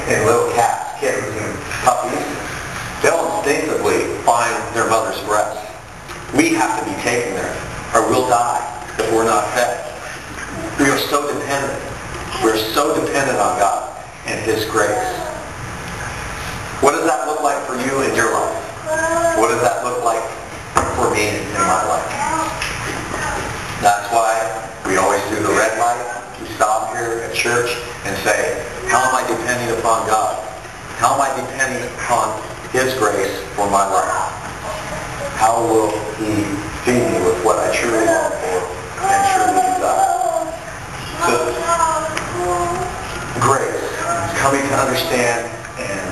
and little cats, kittens, and puppies, they'll instinctively find their mother's breast. We have to be taken there, or we'll die if we're not fed. We are so dependent. We're so dependent on God and His grace. What does that look like for you in your life? What does that look like for me in my life? That's why we always do the red light. We stop here at church and say, how am I depending upon God? How am I depending upon His grace for my life? How will He feed me with what I truly long for and truly desire? So, grace, coming to understand and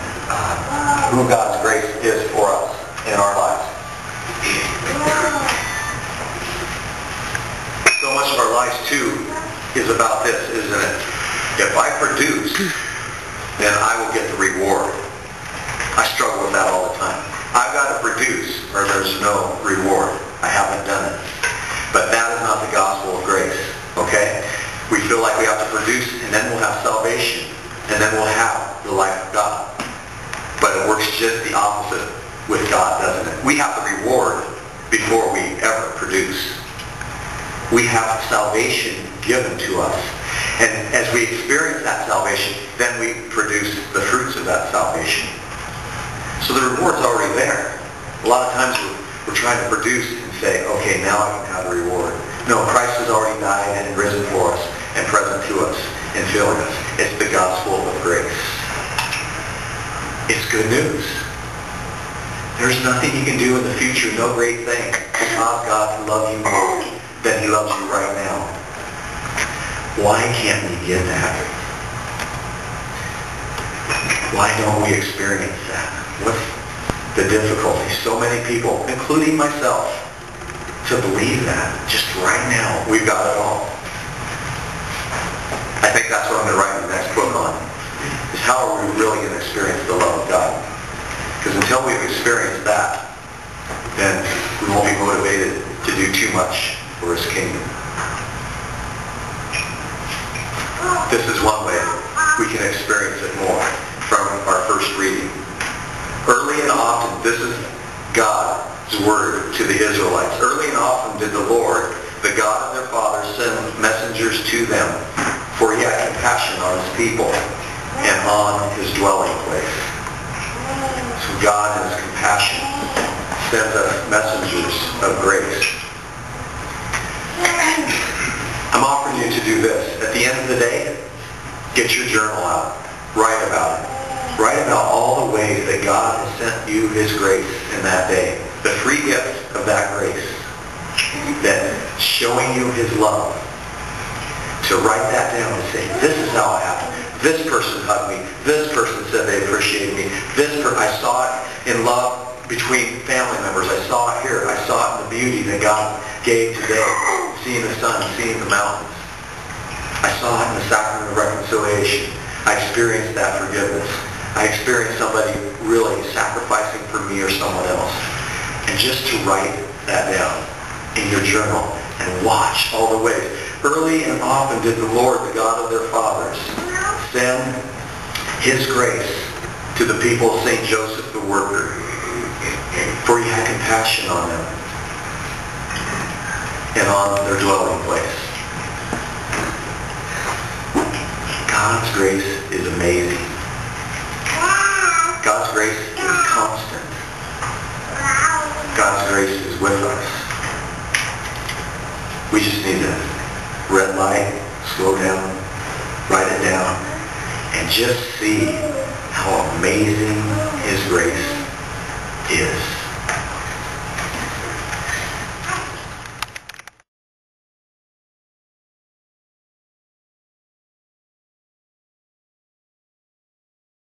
who God's grace is for us in our lives. So much of our lives, too, is about this, isn't it? If I produce, then I will get the reward. I struggle with that all the time. I've got to produce or there's no reward. I haven't done it. But that is not the gospel of grace, okay? We feel like we have to produce and then we'll have salvation and then we'll have the life of God. But it works just the opposite with God, doesn't it? We have the reward before we ever produce. We have salvation given to us. And as we experience that salvation, then we produce the fruits of that salvation. So the reward's already there. A lot of times we're trying to produce and say, okay, now I can have the reward. No, Christ has already died and risen for us and present to us and filling us. It's the gospel of grace. It's good news. There's nothing you can do in the future, no great thing, to cause God to love you more than He loves you right now. Why can't we get that? Why don't we experience that? What's the difficulty? So many people, including myself, to believe that just right now we've got it all. I think that's what I'm going to write the next book on, is how are we really going to experience the love of God? Because until we've experienced that, then we won't be motivated to do too much for His kingdom. This is one way we can experience it more from our first reading. Early and often, this is God's word to the Israelites. Early and often did the Lord, the God of their fathers, send messengers to them, for He had compassion on His people and on His dwelling place. So God in His compassion sends us messengers of grace. I'm offering you to do this. At the end of the day, get your journal out. Write about it. Write about all the ways that God has sent you His grace in that day. The free gift of that grace. That showing you His love. To write that down and say, this is how it happened. This person hugged me. This person said they appreciated me. I saw it in love between family members. I saw it here. I saw it in the beauty that God gave today. Seeing the sun, seeing the mountains. I saw it in the sacrament of reconciliation. I experienced that forgiveness. I experienced somebody really sacrificing for me or someone else. And just to write that down in your journal and watch all the ways. Early and often did the Lord, the God of their fathers, send His grace to the people of St. Joseph the Worker, for He had compassion on them and on their dwelling place. God's grace is amazing. God's grace is constant. God's grace is with us. We just need to red light, slow down, write it down, and just see how amazing His grace is.